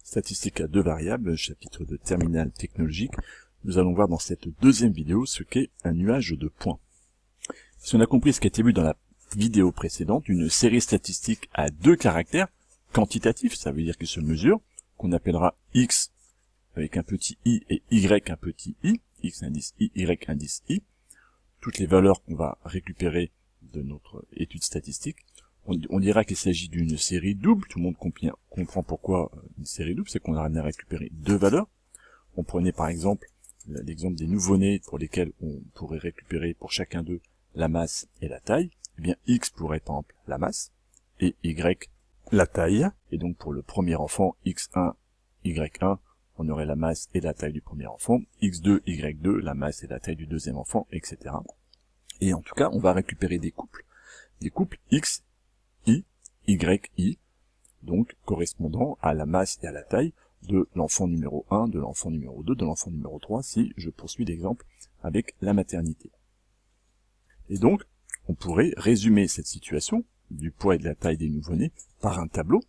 Statistiques à deux variables, chapitre de terminale technologique. Nous allons voir dans cette deuxième vidéo ce qu'est un nuage de points. Si on a compris ce qui a été vu dans la vidéo précédente, une série statistique à deux caractères, quantitatifs, ça veut dire qu'ils se mesurent, qu'on appellera x avec un petit i et y un petit i, x indice i, y indice i, toutes les valeurs qu'on va récupérer de notre étude statistique. On dira qu'il s'agit d'une série double, tout le monde comprend pourquoi une série double, c'est qu'on a récupéré deux valeurs. On prenait par exemple l'exemple des nouveau-nés pour lesquels on pourrait récupérer pour chacun d'eux la masse et la taille. Eh bien x pourrait être par exemple la masse et y la taille. Et donc pour le premier enfant, x1, y1, on aurait la masse et la taille du premier enfant, x2, y2, la masse et la taille du deuxième enfant, etc. Et en tout cas, on va récupérer des couples x, i, y, donc correspondant à la masse et à la taille de l'enfant numéro 1, de l'enfant numéro 2, de l'enfant numéro 3, si je poursuis l'exemple avec la maternité. Et donc, on pourrait résumer cette situation du poids et de la taille des nouveau-nés par un tableau,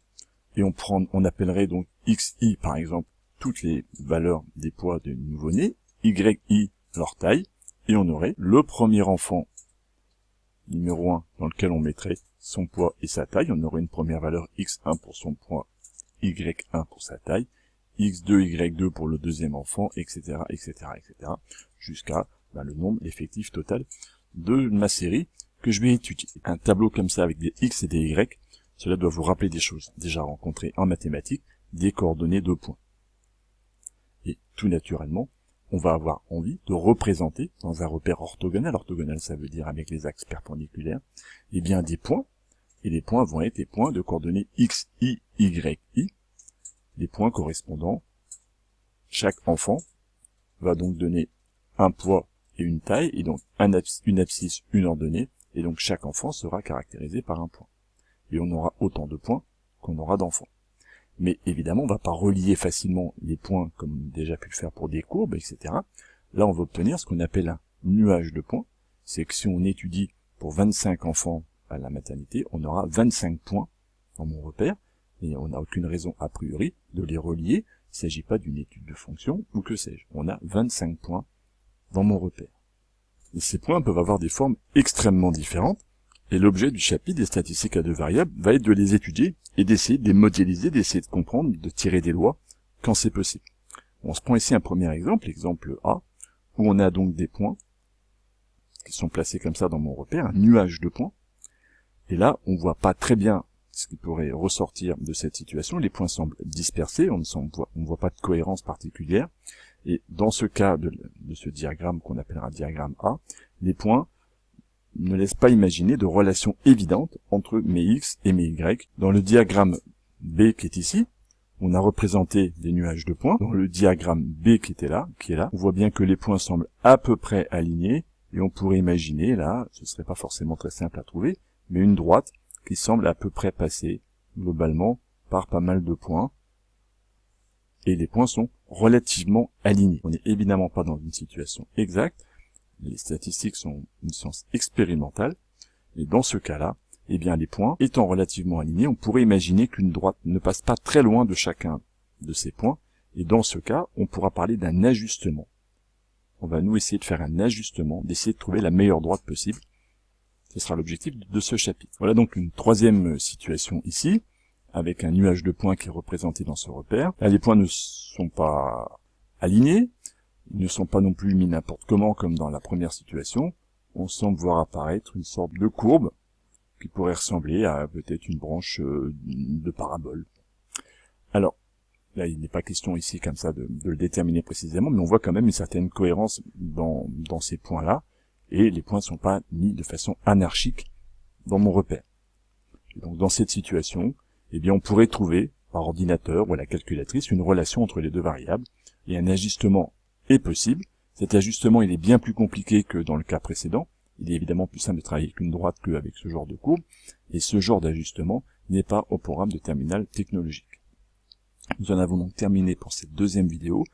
et on appellerait donc xi par exemple toutes les valeurs des poids des nouveau-nés, yi leur taille, et on aurait le premier enfant numéro 1 dans lequel on mettrait son poids et sa taille. On aurait une première valeur x1 pour son poids, y1 pour sa taille, x2, y2 pour le deuxième enfant, etc., etc., etc., jusqu'à le nombre effectif total de ma série que je vais étudier. Un tableau comme ça avec des x et des y, cela doit vous rappeler des choses déjà rencontrées en mathématiques, des coordonnées de points. Et tout naturellement, on va avoir envie de représenter dans un repère orthogonal. Orthogonal, ça veut dire avec les axes perpendiculaires, eh bien des points. Et les points vont être les points de coordonnées x, i, y, i. Les points correspondant, chaque enfant va donc donner un poids et une taille, et donc une abscisse, une ordonnée, et donc chaque enfant sera caractérisé par un point. Et on aura autant de points qu'on aura d'enfants. Mais évidemment, on ne va pas relier facilement les points comme on a déjà pu le faire pour des courbes, etc. Là, on va obtenir ce qu'on appelle un nuage de points. C'est que si on étudie pour 25 enfants à la maternité, on aura 25 points dans mon repère, et on n'a aucune raison a priori de les relier. Il ne s'agit pas d'une étude de fonction, ou que sais-je. On a 25 points dans mon repère. Et ces points peuvent avoir des formes extrêmement différentes, et l'objet du chapitre des statistiques à deux variables va être de les étudier et d'essayer de les modéliser, d'essayer de comprendre, de tirer des lois quand c'est possible. On se prend ici un premier exemple, l'exemple A, où on a donc des points qui sont placés comme ça dans mon repère, un nuage de points. Et là, on voit pas très bien ce qui pourrait ressortir de cette situation. Les points semblent dispersés, on ne voit pas de cohérence particulière. Et dans ce cas de ce diagramme qu'on appellera diagramme A, les points ne laisse pas imaginer de relation évidente entre mes x et mes y. Dans le diagramme B qui est ici, on a représenté des nuages de points. Dans le diagramme B qui est là, on voit bien que les points semblent à peu près alignés, et on pourrait imaginer, là, ce serait pas forcément très simple à trouver, mais une droite qui semble à peu près passer, globalement, par pas mal de points, et les points sont relativement alignés. On n'est évidemment pas dans une situation exacte. Les statistiques sont une science expérimentale, et dans ce cas-là, eh bien les points étant relativement alignés, on pourrait imaginer qu'une droite ne passe pas très loin de chacun de ces points, et dans ce cas, on pourra parler d'un ajustement. On va nous essayer de faire un ajustement, d'essayer de trouver la meilleure droite possible. Ce sera l'objectif de ce chapitre. Voilà donc une troisième situation ici, avec un nuage de points qui est représenté dans ce repère. Là, les points ne sont pas alignés, ils ne sont pas non plus mis n'importe comment comme dans la première situation. On semble voir apparaître une sorte de courbe qui pourrait ressembler à peut-être une branche de parabole. Alors, là il n'est pas question ici comme ça de le déterminer précisément, mais on voit quand même une certaine cohérence dans ces points-là, et les points ne sont pas mis de façon anarchique dans mon repère. Et donc dans cette situation, eh bien on pourrait trouver par ordinateur ou à la calculatrice une relation entre les deux variables, et un ajustement est possible. Cet ajustement il est bien plus compliqué que dans le cas précédent. Il est évidemment plus simple de travailler avec une droite qu'avec ce genre de courbe, et ce genre d'ajustement n'est pas au programme de terminale technologique. Nous en avons donc terminé pour cette deuxième vidéo,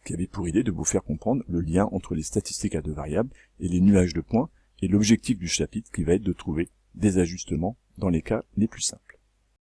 qui avait pour idée de vous faire comprendre le lien entre les statistiques à deux variables et les nuages de points, et l'objectif du chapitre qui va être de trouver des ajustements dans les cas les plus simples.